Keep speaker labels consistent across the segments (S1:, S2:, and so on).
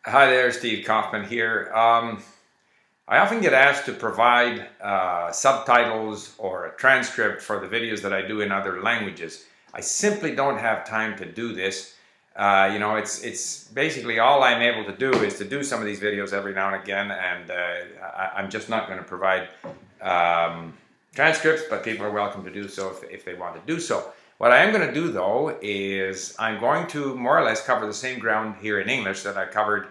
S1: Hi there, Steve Kaufman here. I often get asked to provide subtitles or a transcript for the videos that I do in other languages. I simply don't have time to do this. It's basically all I'm able to do is to do some of these videos every now and again, and I'm just not going to provide transcripts, but people are welcome to do so if they want to do so. What I am going to do though is I'm going to more or less cover the same ground here in English that I covered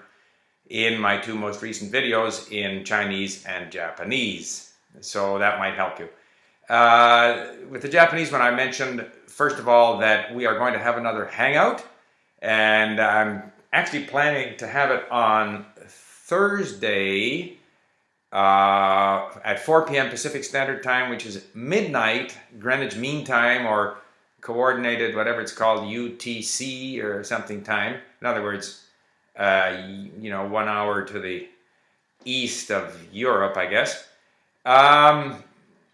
S1: in my two most recent videos in Chinese and Japanese. So that might help you. With the Japanese one, I mentioned first of all that we are going to have another hangout, and I'm actually planning to have it on Thursday at 4 p.m. Pacific Standard Time, which is midnight Greenwich Mean Time, or coordinated, whatever it's called, UTC or something time. In other words, 1 hour to the east of Europe, I guess.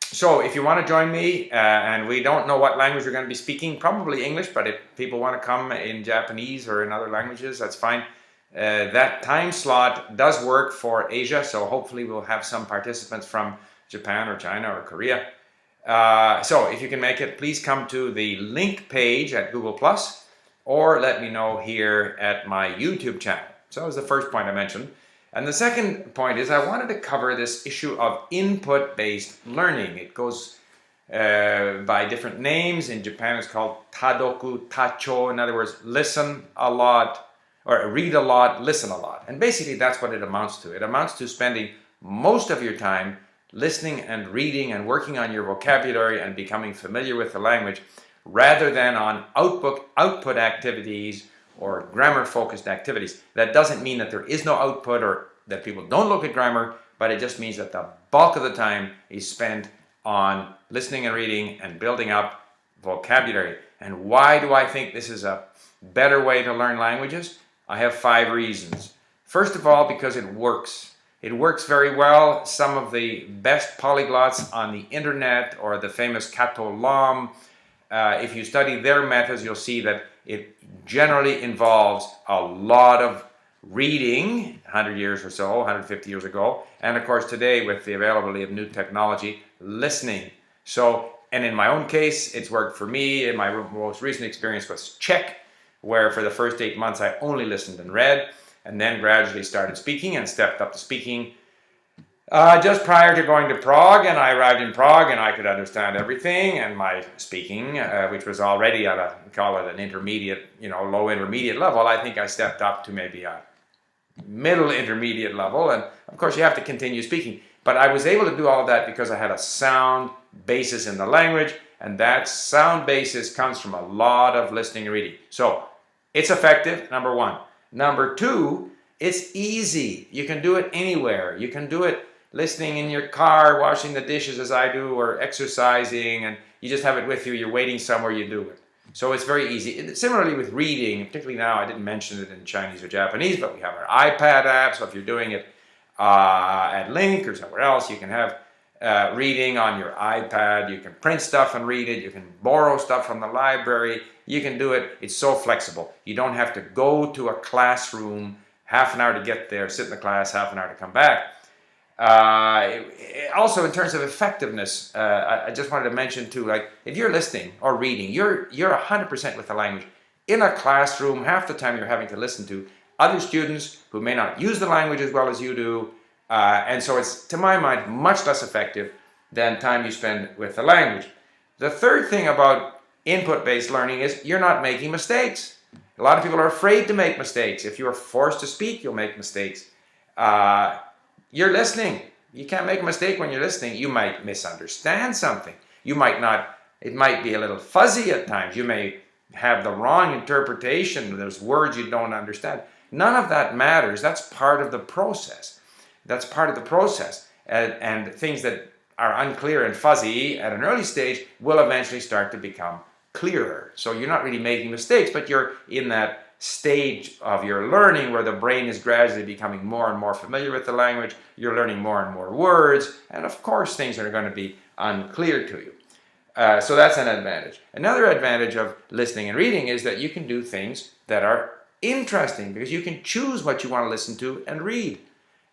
S1: So if you want to join me, and we don't know what language we're going to be speaking, probably English, but if people want to come in Japanese or in other languages, that's fine. That time slot does work for Asia, so hopefully we'll have some participants from Japan or China or Korea. So if you can make it, please come to the link page at Google+, or let me know here at my YouTube channel. So that was the first point I mentioned. And the second point is I wanted to cover this issue of input-based learning. It goes by different names. In Japan it's called tadoku, tacho. In other words, listen a lot, or read a lot, listen a lot. And basically that's what it amounts to. It amounts to spending most of your time listening and reading and working on your vocabulary and becoming familiar with the language, rather than on output activities or grammar-focused activities. That doesn't mean that there is no output or that people don't look at grammar, but it just means that the bulk of the time is spent on listening and reading and building up vocabulary. And why do I think this is a better way to learn languages? I have 5 reasons. First of all, because it works. It works very well. Some of the best polyglots on the internet, or the famous Kato Lam, if you study their methods, you'll see that it generally involves a lot of reading, 100 years or so, 150 years ago, and of course today with the availability of new technology, listening. So, and in my own case, it's worked for me. In my most recent experience was Czech, where for the first 8 months I only listened and read, and then gradually started speaking and stepped up to speaking just prior to going to Prague. And I arrived in Prague and I could understand everything, and my speaking, which was already at a, call it an intermediate, low intermediate level, I think I stepped up to maybe a middle intermediate level, and of course you have to continue speaking. But I was able to do all of that because I had a sound basis in the language, and that sound basis comes from a lot of listening and reading. So it's effective, number 1. Number 2, it's easy. You can do it anywhere. You can do it listening in your car, washing the dishes as I do, or exercising, and you just have it with you. You're waiting somewhere, you do it. So it's very easy. Similarly with reading, particularly now, I didn't mention it in Chinese or Japanese, but we have our iPad app, so if you're doing it at Link or somewhere else, you can have reading on your iPad. You can print stuff and read it. You can borrow stuff from the library. You can do it. It's so flexible. You don't have to go to a classroom, half an hour to get there, sit in the class, half an hour to come back. Also, in terms of effectiveness, I just wanted to mention too, like if you're listening or reading, you're 100% with the language. In a classroom, half the time you're having to listen to other students who may not use the language as well as you do, and so it's, to my mind, much less effective than time you spend with the language. The third thing about input-based learning is you're not making mistakes. A lot of people are afraid to make mistakes. If you're forced to speak, you'll make mistakes. You're listening. You can't make a mistake when you're listening. You might misunderstand something. You might not, it might be a little fuzzy at times. You may have the wrong interpretation. There's words you don't understand. None of that matters. That's part of the process. That's part of the process. And things that are unclear and fuzzy at an early stage will eventually start to become clearer. So you're not really making mistakes, but you're in that stage of your learning where the brain is gradually becoming more and more familiar with the language. You're learning more and more words, and of course things are going to be unclear to you. So that's an advantage. Another advantage of listening and reading is that you can do things that are interesting because you can choose what you want to listen to and read.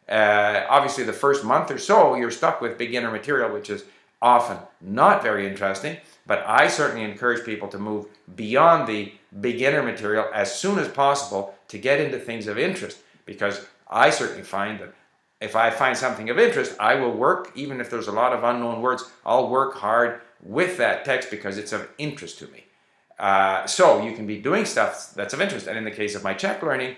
S1: Obviously, the first month or so, you're stuck with beginner material, which is often not very interesting, but I certainly encourage people to move beyond the beginner material as soon as possible to get into things of interest, because I certainly find that if I find something of interest, I will work, even if there's a lot of unknown words, I'll work hard with that text because it's of interest to me. So you can be doing stuff that's of interest. And in the case of my Czech learning,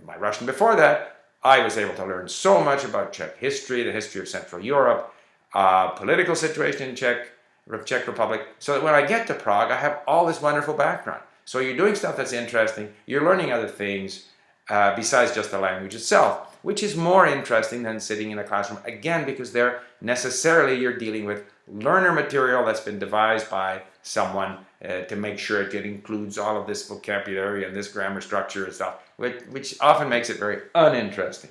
S1: my Russian before that, I was able to learn so much about Czech history, the history of Central Europe, political situation in Czech Republic, so that when I get to Prague, I have all this wonderful background. So you're doing stuff that's interesting, you're learning other things besides just the language itself, which is more interesting than sitting in a classroom, again, because there necessarily you're dealing with learner material that's been devised by someone to make sure it includes all of this vocabulary and this grammar structure and stuff, which often makes it very uninteresting.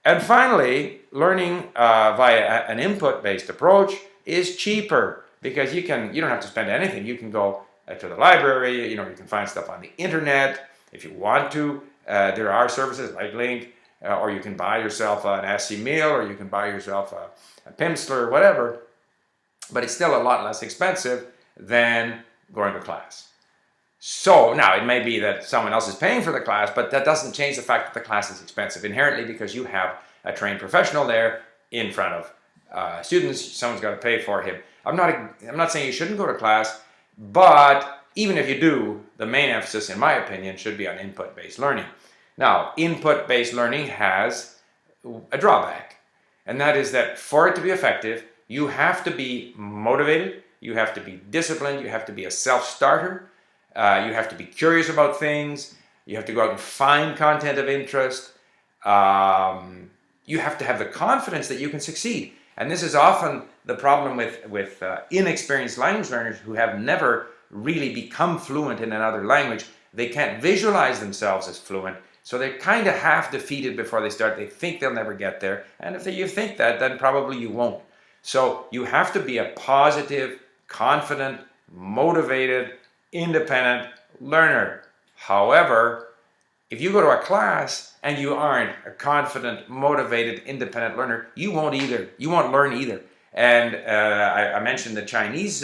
S1: And finally, learning via an input-based approach is cheaper because you don't have to spend anything. You can go to the library, you can find stuff on the internet if you want to. There are services like Link, or you can buy yourself an SC meal, or you can buy yourself a Pimsleur, whatever. But it's still a lot less expensive than going to class. So now it may be that someone else is paying for the class, but that doesn't change the fact that the class is expensive inherently because you have a trained professional there in front of students. Someone's got to pay for him. I'm not saying you shouldn't go to class, but even if you do, the main emphasis, in my opinion, should be on input-based learning. Now, input-based learning has a drawback, and that is that for it to be effective, you have to be motivated, you have to be disciplined, you have to be a self-starter, you have to be curious about things, you have to go out and find content of interest, you have to have the confidence that you can succeed. And this is often the problem with inexperienced language learners who have never really become fluent in another language. They can't visualize themselves as fluent, so they're kind of half defeated before they start. They think they'll never get there, and if you think that, then probably you won't. So you have to be a positive, confident, motivated, independent learner. However, if you go to a class and you aren't a confident, motivated, independent learner, you won't either. You won't learn either. And I mentioned the Chinese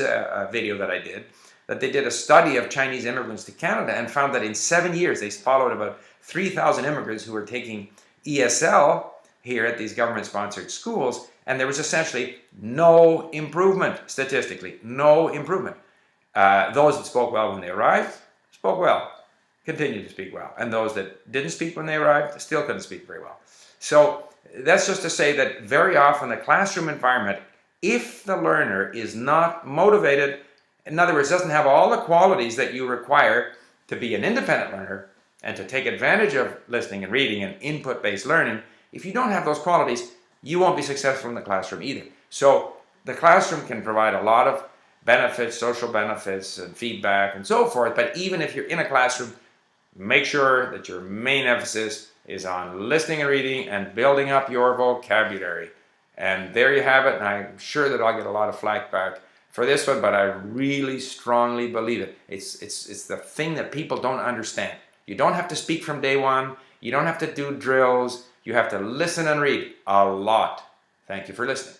S1: video that I did, that they did a study of Chinese immigrants to Canada and found that in 7 years, they followed about 3,000 immigrants who were taking ESL here at these government-sponsored schools, and there was essentially no improvement statistically, no improvement. Those that spoke well when they arrived, spoke well, continued to speak well. And those that didn't speak when they arrived, still couldn't speak very well. So that's just to say that very often the classroom environment, if the learner is not motivated, in other words, doesn't have all the qualities that you require to be an independent learner and to take advantage of listening and reading and input-based learning, if you don't have those qualities, you won't be successful in the classroom either. So the classroom can provide a lot of benefits, social benefits and feedback and so forth, but even if you're in a classroom, make sure that your main emphasis is on listening and reading and building up your vocabulary. And there you have it, and I'm sure that I'll get a lot of flack back for this one, but I really strongly believe it. It's the thing that people don't understand. You don't have to speak from day one. You don't have to do drills. You have to listen and read a lot. Thank you for listening.